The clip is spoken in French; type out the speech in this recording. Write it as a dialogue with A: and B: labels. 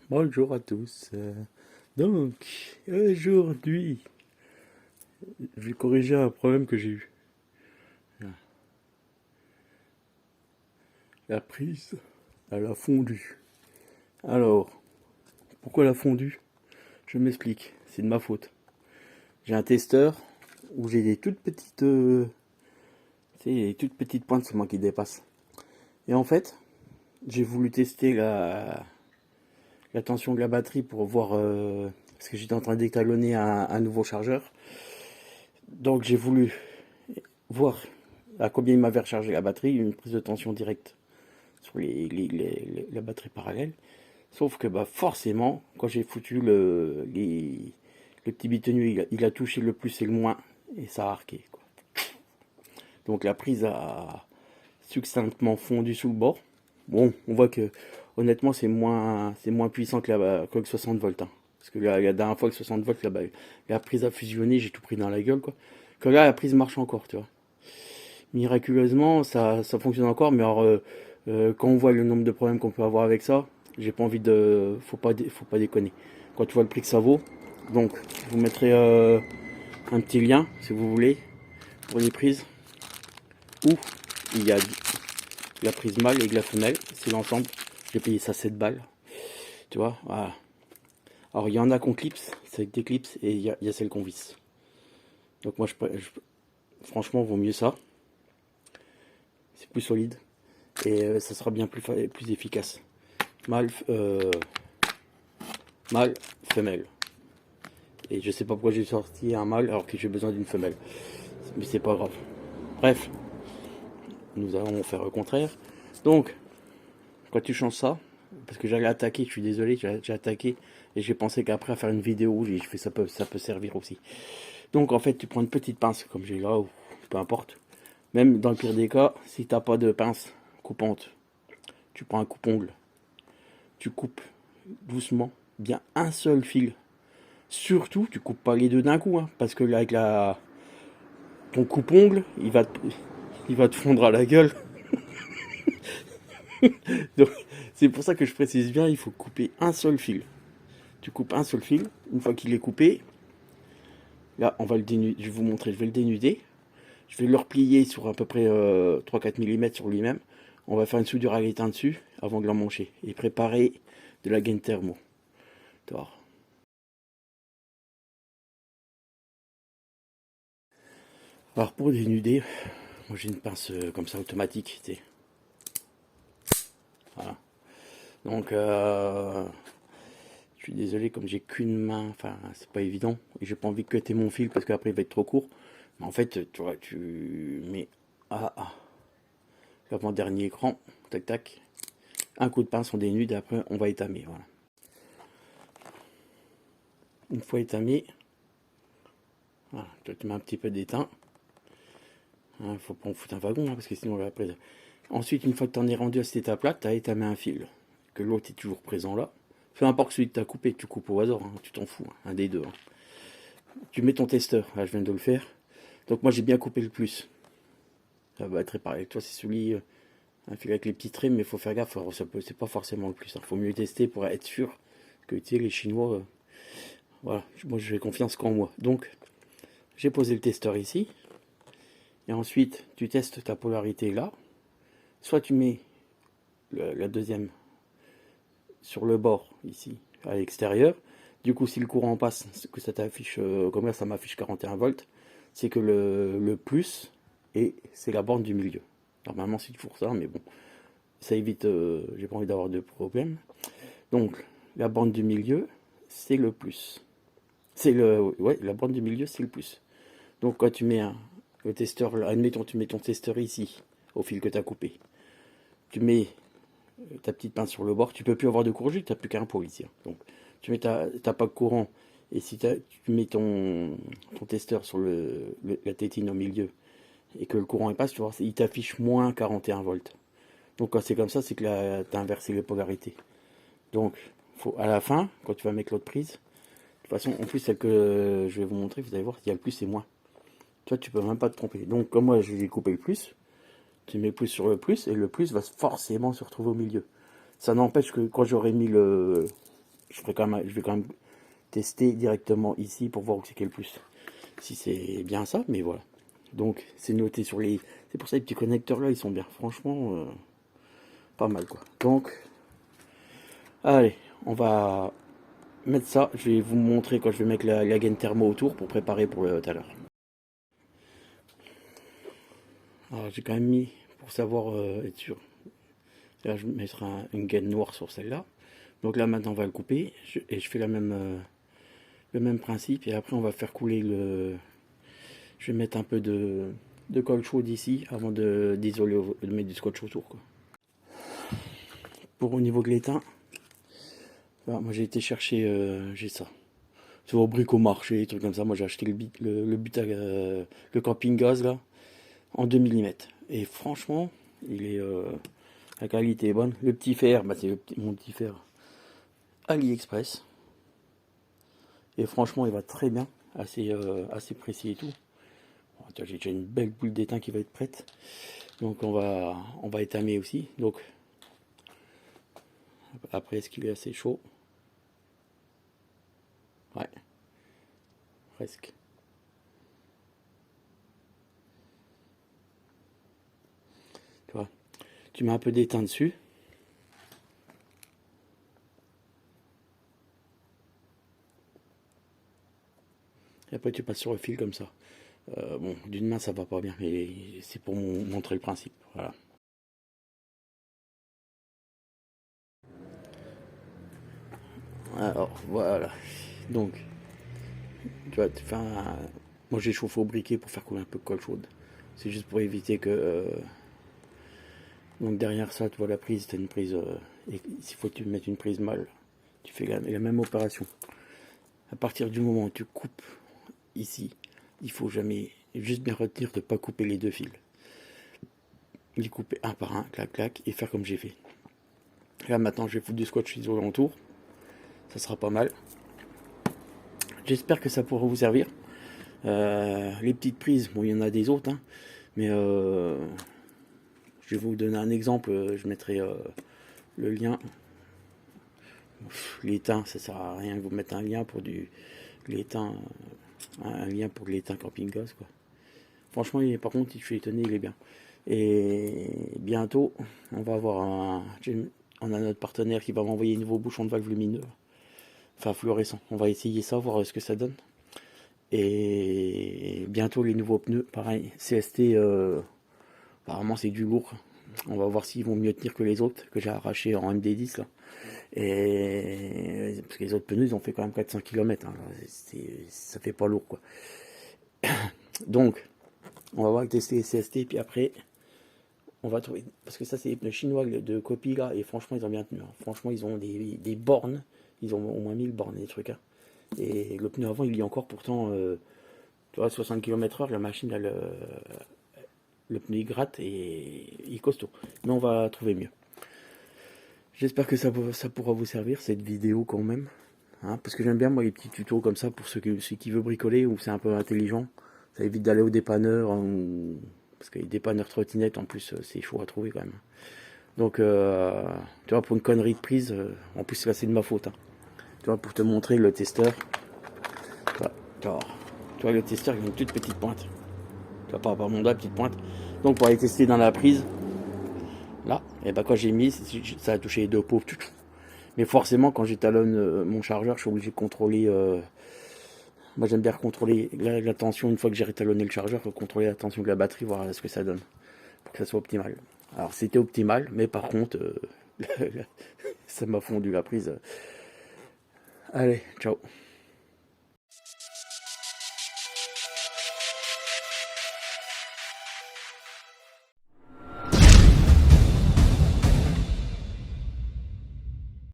A: Bonjour à tous. Donc, aujourd'hui, je vais corriger un problème que j'ai eu. La prise, elle a fondu. Alors, pourquoi elle a fondu? Je m'explique. C'est de ma faute. J'ai un testeur où j'ai des toutes petites, des toutes petites pointes, c'est moi qui dépasse. Et en fait, j'ai voulu tester la tension de la batterie pour voir, parce que j'étais en train d'étalonner un nouveau chargeur. Donc j'ai voulu voir à combien il m'avait rechargé la batterie, une prise de tension directe sur la batterie parallèle. Sauf que bah forcément, quand j'ai foutu le petit bitenu, il a touché le plus et le moins, et ça a arqué, quoi. Donc la prise a succinctement fondu sous le bord. Bon, on voit que honnêtement c'est moins puissant que le 60 volts, hein. Parce que la dernière fois que 60 volts, la prise a fusionné, j'ai tout pris dans la gueule, quoi. Que là la prise marche encore, tu vois. Miraculeusement, ça fonctionne encore, mais alors, quand on voit le nombre de problèmes qu'on peut avoir avec ça, j'ai pas envie de. Faut pas déconner. Quand tu vois le prix que ça vaut, donc je vous mettrai un petit lien si vous voulez pour les prises où il y a la prise mâle et la femelle, c'est l'ensemble. J'ai payé ça 7 balles, tu vois. Voilà. Alors il y en a qu'on clipse, c'est avec des clips, et il y a celles qu'on visse. Donc moi franchement, vaut mieux ça, c'est plus solide et ça sera bien plus efficace. Mâle, mâle, femelle. Et je sais pas pourquoi j'ai sorti un mâle alors que j'ai besoin d'une femelle. Mais c'est pas grave. Bref, nous allons faire le contraire. Donc, quand tu changes ça, parce que j'allais attaquer, je suis désolé, j'ai attaqué et j'ai pensé qu'après à faire une vidéo, j'ai fait ça peut servir aussi. Donc en fait, tu prends une petite pince comme j'ai là, ou peu importe. Même dans le pire des cas, si t'as pas de pince coupante, tu prends un coupe-ongle, tu coupes doucement, bien un seul fil. Surtout, tu coupes pas les deux d'un coup, hein, parce que là, avec ton coupe-ongle, il va te fondre à la gueule. Donc, c'est pour ça que je précise bien, il faut couper un seul fil. Tu coupes un seul fil. Une fois qu'il est coupé, là, on va le dénuder. Je vais vous montrer, je vais le dénuder. Je vais le replier sur à peu près 3-4 mm sur lui-même. On va faire une soudure à l'étain dessus avant de l'emmancher et préparer de la gaine thermo. D'accord. Alors pour dénuder, moi j'ai une pince comme ça automatique, tu sais. Voilà. Donc je suis désolé, comme j'ai qu'une main, enfin c'est pas évident et j'ai pas envie de cutter mon fil parce qu'après il va être trop court. Mais en fait, tu vois, tu mets l'avant-dernier écran, tac tac, un coup de pince, on dénude et après on va étamer. Voilà. Une fois étamé, voilà, tu mets un petit peu d'étain. Hein, faut pas en foutre un wagon, hein, parce que sinon après. Ensuite, une fois que tu en es rendu à cette étape-là, tu as étamé un fil, que l'autre est toujours présent là. Peu importe celui que tu as coupé, tu coupes au hasard, hein, tu t'en fous, hein, un des deux, hein. Tu mets ton testeur, là je viens de le faire. Donc moi j'ai bien coupé le plus. Ça va être réparé. Toi c'est celui, un fil avec les petits traits, mais il faut faire gaffe, c'est pas forcément le plus. Il faut mieux tester pour être sûr que tu sais, les Chinois, voilà, moi je fais confiance qu'en moi. Donc j'ai posé le testeur ici, et ensuite tu testes ta polarité là. Soit tu mets la deuxième sur le bord ici à l'extérieur. Du coup, si le courant passe, que ça t'affiche, comme là ça m'affiche 41 volts, c'est que le plus, et c'est la borne du milieu. Normalement c'est toujours ça, mais bon, ça évite, j'ai pas envie d'avoir de problème. Donc la borne du milieu, c'est le plus. Ouais, la borne du milieu, c'est le plus. Donc quand tu mets le testeur, admettons tu mets ton testeur ici, au fil que tu as coupé. Tu mets ta petite pince sur le bord, tu peux plus avoir de courge, tu n'as plus qu'un pot ici, hein. Donc tu mets ta pas de courant, et si tu mets ton testeur sur la tétine au milieu et que le courant passe, tu vois, il t'affiche moins 41 volts. Donc quand c'est comme ça, c'est que là tu as inversé les polarités. Donc à la fin, quand tu vas mettre l'autre prise, de toute façon, en plus celle que je vais vous montrer, vous allez voir, il y a le plus et moins. Toi tu peux même pas te tromper. Donc comme moi je vais couper le plus, tu mets plus sur le plus et le plus va forcément se retrouver au milieu. Ça n'empêche que quand j'aurai mis je vais quand même tester directement ici pour voir où c'est qu'il y a le plus. Si c'est bien ça, mais voilà. Donc c'est noté sur les... C'est pour ça les petits connecteurs là, ils sont bien. Franchement, pas mal quoi. Donc, allez, on va mettre ça. Je vais vous montrer quand je vais mettre la gaine thermo autour pour préparer pour tout à l'heure. Alors j'ai quand même mis, pour savoir être sûr, là je mettrai une gaine noire sur celle-là. Donc là maintenant on va le couper et je fais le même principe et après on va faire couler le... Je vais mettre un peu de colle chaude ici avant d'isoler, de mettre du scotch autour quoi. Pour au niveau de l'étain, moi j'ai été chercher, j'ai ça. C'est au bricomarché, des trucs comme ça. Moi j'ai acheté le camping gaz là en 2 mm. Et franchement, la qualité est bonne. Le petit fer, bah, c'est mon petit fer AliExpress. Et franchement, il va très bien, assez précis et tout. Bon, j'ai déjà une belle boule d'étain qui va être prête. Donc on va étamer aussi. Donc après, est-ce qu'il est assez chaud? Ouais, presque. Tu vois, tu mets un peu d'étain dessus. Et après tu passes sur le fil comme ça. Bon, d'une main ça va pas bien, mais c'est pour montrer le principe. Voilà. Alors voilà. Donc, tu vois, moi j'ai chauffé au briquet pour faire couler un peu de colle chaude. C'est juste pour éviter que. Donc derrière ça, tu vois la prise, t'as une prise. Et s'il faut que tu mettes une prise mâle, tu fais la même opération. À partir du moment où tu coupes ici, il faut jamais juste bien retenir de ne pas couper les deux fils. Les couper un par un, clac clac, et faire comme j'ai fait. Là maintenant, je vais foutre du scotch isolant autour. Ça sera pas mal. J'espère que ça pourra vous servir. Les petites prises, bon, il y en a des autres, hein, mais je vais vous donner un exemple. Je mettrai le lien. L'étain, ça sert à rien que vous mettez un lien pour l'étain, un lien pour l'étain camping gaz, quoi. Franchement, par contre, je suis étonné, il est bien. Et bientôt, on va avoir on a notre partenaire qui va m'envoyer un nouveau bouchon de valve lumineux, enfin fluorescent. On va essayer ça, voir ce que ça donne. Et bientôt les nouveaux pneus, pareil, CST, apparemment c'est du lourd. On va voir s'ils vont mieux tenir que les autres que j'ai arrachés en MD10 là. Et parce que les autres pneus ils ont fait quand même 400 km, hein. Ça fait pas lourd quoi. Donc on va voir tester les CST puis après on va trouver, parce que ça c'est les pneus chinois de copie là, et franchement ils ont bien tenu, hein. Franchement ils ont des bornes, ils ont au moins 1000 bornes des trucs, hein. Et le pneu avant il y a encore pourtant tu vois 60 km/h, la machine le pneu il gratte et il est costaud, mais on va trouver mieux. J'espère que ça pourra vous servir cette vidéo quand même, hein, parce que j'aime bien moi les petits tutos comme ça pour ceux qui veulent bricoler ou c'est un peu intelligent. Ça évite d'aller au dépanneur, hein, parce que les dépanneurs trottinettes en plus c'est chaud à trouver quand même. Donc tu vois, pour une connerie de prise, en plus là c'est de ma faute, hein. Tu vois, pour te montrer le testeur, tu vois le testeur il a une toute petite pointe, tu vois, par rapport à mon doigt, petite pointe. Donc pour aller tester dans la prise, là, et ben quand j'ai mis, ça a touché les deux pauvres. Mais forcément quand j'étalonne mon chargeur, je suis obligé de contrôler. Moi j'aime bien contrôler la tension une fois que j'ai rétalonné le chargeur, faut contrôler la tension de la batterie, voir ce que ça donne, pour que ça soit optimal. Alors c'était optimal, mais par contre, ça m'a fondu la prise. Allez, ciao.